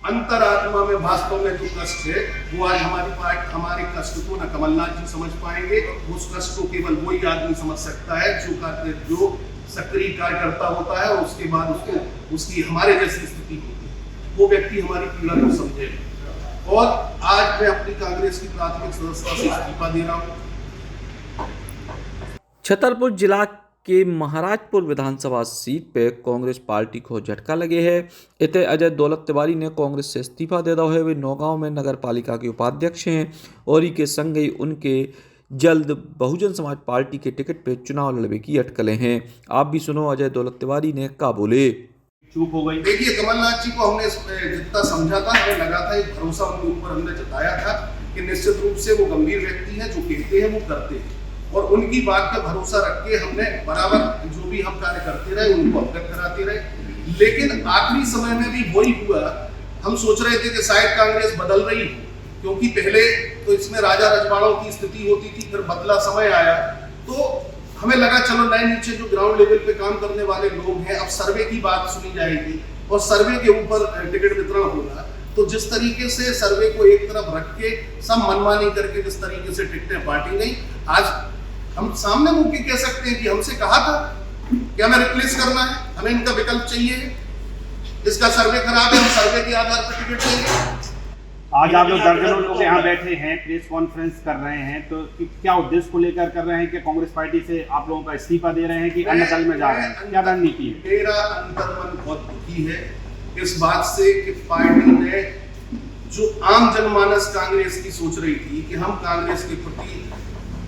अंतरात्मा में वास्तव में जो कष्ट है वो आज हमारे कष्ट को न कमलनाथ जी समझ पाएंगे। उस कष्ट को केवल वही आदमी समझ सकता है जो सक्रिय कार्यकर्ता होता है और उसके बाद उसकी हमारे जैसी स्थिति होती है, वो व्यक्ति हमारी पीड़ा को समझेगा। और आज मैं अपनी कांग्रेस की प्राथमिक सदस्यता से इस्तीफा दे रहा हूँ। छतरपुर जिला के महाराजपुर विधानसभा सीट पे कांग्रेस पार्टी को झटका लगे है। इतने अजय दौलत तिवारी ने कांग्रेस से इस्तीफा दे दिया है। वे नौगांव में नगर पालिका के उपाध्यक्ष हैं और ही के संग ही उनके जल्द बहुजन समाज पार्टी के टिकट पे चुनाव लड़ने की अटकलें हैं। आप भी सुनो अजय दौलत तिवारी ने क्या बोले। चूक हो गई। देखिए, कमलनाथ जी को हमने जितना समझा था, हमें लगा था, एक भरोसा उनके ऊपर हमने जताया था कि निश्चित रूप से वो गंभीर व्यक्ति हैं, जो कहते हैं वो करते हैं, और उनकी बात का भरोसा रख के हमने बराबर जो भी हम कार्य करते रहे उनको अवगत कराते रहे। लेकिन आखिरी समय में भी वही हुआ। हम सोच रहे थे कि शायद कांग्रेस बदल रही हो, क्योंकि पहले तो इसमें राजा रजवाड़ों की स्थिति होती थी, फिर बदला समय आया तो हमें लगा चलो नए नीचे जो ग्राउंड लेवल पे काम करने वाले लोग हैं, अब सर्वे की बात सुनी जाएगी और सर्वे के ऊपर टिकट वितरण होगा। तो जिस तरीके से सर्वे को एक तरफ रख के सब मनमानी करके जिस तरीके से टिकटें बांटी गई, आज हम सामने मुंह के कह सकते हैं कि हमसे कहा था कि हमें रिप्लेस करना है, हमें इनका विकल्प चाहिए, इसका सर्वे खराब है, हम सर्वे के आधार पर टिकट चाहिए। आज आप लोग दर्जनों लोग यहाँ बैठे हैं, प्रेस कॉन्फ्रेंस कर रहे हैं, तो क्या उद्देश्य को लेकर कर रहे हैं कि कांग्रेस पार्टी से आप लोगों का इस्तीफा दे रहे हैं कि अन्य दल में जा रहे हैं, क्या रणनीति है? मेरा अंतर्मन बहुत दुखी है इस बात से कि पार्टी ने जो आम जनमानस कांग्रेस की सोच रही थी कि हम कांग्रेस के प्रति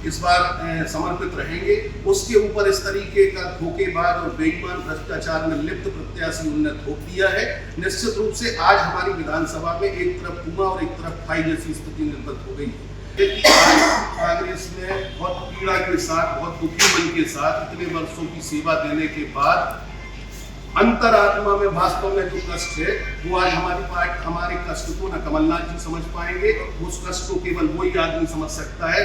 इस बार समर्पित रहेंगे, उसके ऊपर इस तरीके का धोखेबाज और बेईमान भ्रष्टाचार में लिप्त प्रत्याशी उन्होंने थोप दिया है। निश्चित रूप से आज हमारी विधानसभा में एक तरफ कुआं और एक तरफ खाई जैसी स्थिति निर्मित हो गई है। आज कांग्रेस में बहुत पीड़ा के साथ, बहुत दुखी मन के साथ इतने वर्षों की सेवा देने के बाद अंतरात्मा में वास्तव में जो कष्ट है वो आज हमारे कष्ट को न कमलनाथ जी समझ पाएंगे। उस कष्ट को केवल वही आदमी समझ सकता है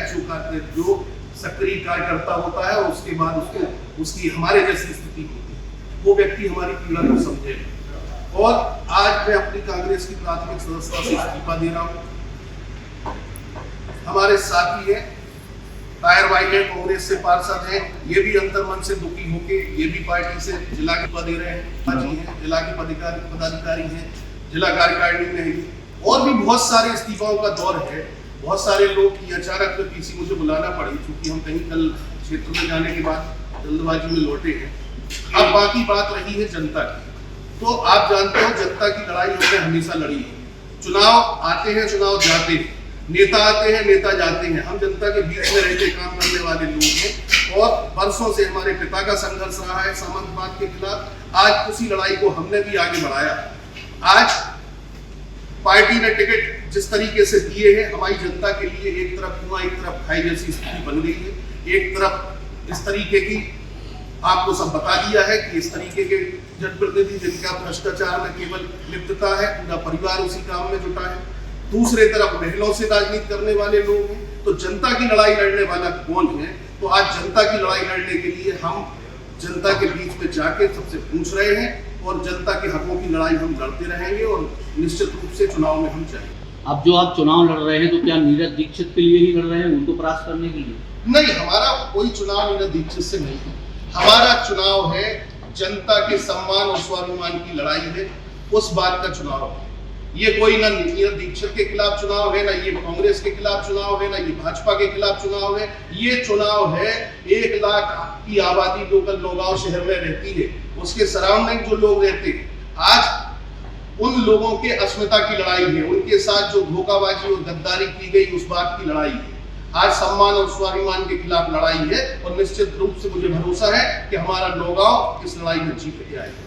जो सक्रिय कार्यकर्ता होता है और उसके बाद उसकी हमारे जैसी स्थिति होती है, वो व्यक्ति हमारी पीड़ा को समझेगा। और आज मैं अपनी कांग्रेस की प्राथमिक सदस्यता से इस्तीफा दे रहा हूँ। हमारे साथी है टायर भाई है, कांग्रेस से पार्षद हैं, ये भी अंतर्मन से दुखी होके ये भी पार्टी से जिला के पद दे रहे हैं, जिला के पदाधिकारी हैं, जिला कार्यकारिणी में है, और भी बहुत सारे इस्तीफाओं का दौर है। बहुत सारे लोग की अचानक पीसी मुझे बुलाना पड़ी, क्योंकि हम कहीं कल क्षेत्र में जाने के बाद जल्दबाजी में लौटे हैं। अब बाकी बात रही है जनता की, तो आप जानते हो जनता की लड़ाई हमने हमेशा लड़ी है। चुनाव आते हैं, चुनाव जाते हैं, नेता आते हैं, नेता जाते हैं, हम जनता के बीच में रहकर काम करने वाले लोग हैं और वर्षों से हमारे पिता का संघर्ष रहा है सामंतवाद के खिलाफ। आज उसी लड़ाई को हमने भी आगे बढ़ाया। आज पार्टी ने टिकट जिस तरीके से दिए हैं हमारी जनता के लिए, एक तरफ कुआं एक तरफ खाई जैसी स्थिति बन गई है। एक तरफ इस तरीके की आपको सब बता दिया है कि इस तरीके के जनप्रतिनिधि जिनका भ्रष्टाचार में केवल लिप्तता है, पूरा परिवार उसी काम में जुटा है। दूसरे तरफ महिलाओं से राजनीति करने वाले लोग हैं। तो जनता की लड़ाई लड़ने वाला कौन है? तो आज जनता की लड़ाई लड़ने के लिए हम जनता के बीच में जाके सबसे पूछ रहे हैं और जनता के हकों की लड़ाई हम लड़ते रहेंगे और निश्चित रूप से चुनाव में हम जाएंगे। अब जो आप चुनाव लड़ रहे हैं तो क्या नीरज दीक्षित के लिए ही लड़ रहे हैं, उनको परास्त करने के लिए? नहीं, हमारा कोई चुनाव नीरज दीक्षित से नहीं है। हमारा चुनाव है जनता के सम्मान और स्वाभिमान की लड़ाई है, उस बात का चुनाव है। ये कोई ना नीरज दीक्षित के खिलाफ चुनाव है, ना ये कांग्रेस के खिलाफ चुनाव है, ना ये भाजपा के खिलाफ चुनाव है। ये चुनाव है 1 लाख की आबादी लोकल नौगांव शहर में रहती है, उसके सराउंडिंग जो लोग रहते हैं, आज उन लोगों के अस्मिता की लड़ाई है। उनके साथ जो धोखाबाजी और गद्दारी की गई उस बात की लड़ाई है। आज सम्मान और स्वाभिमान के खिलाफ लड़ाई है और निश्चित रूप से मुझे भरोसा है कि हमारा नौगांव इस लड़ाई में जीत के आएगा।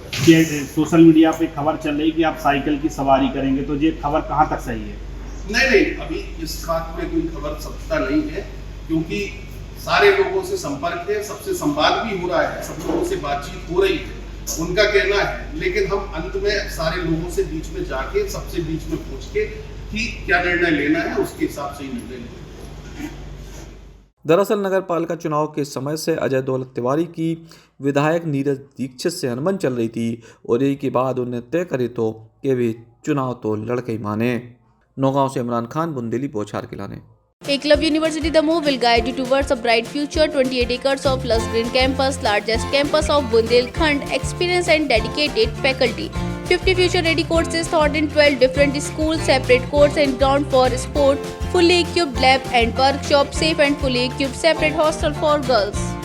सोशल मीडिया पे खबर चल रही कि आप साइकिल की सवारी करेंगे, तो ये खबर कहाँ तक सही है? नहीं, अभी इस बात में कोई खबर सत्यता नहीं है, क्योंकि सारे लोगों से संपर्क है, सबसे संवाद भी हो रहा है, सब लोगों से बातचीत हो रही है, उनका कहना है। लेकिन हम अंत में सारे लोगों से बीच में जाके सबसे बीच में पूछ के कि क्या निर्णय लेना है, उसके हिसाब से ही निर्णय लेना है। दरअसल नगर पालिका चुनाव के समय से अजय दौलत तिवारी की विधायक नीरज दीक्षित से अनबन चल रही थी और यही के बाद उन्हें तय करे तो कि वे चुनाव तो लड़के ही माने। नौगांव से इमरान खान, बुंदेली, बौछार खिलाने। Eklavya University The Move will guide you towards a bright future. 28 acres of lush green campus, largest campus of Bundelkhand, experienced and dedicated faculty. 50 future-ready courses taught in 12 different schools, separate courts and ground for sport, fully equipped lab and workshop, safe and fully equipped separate hostel for girls.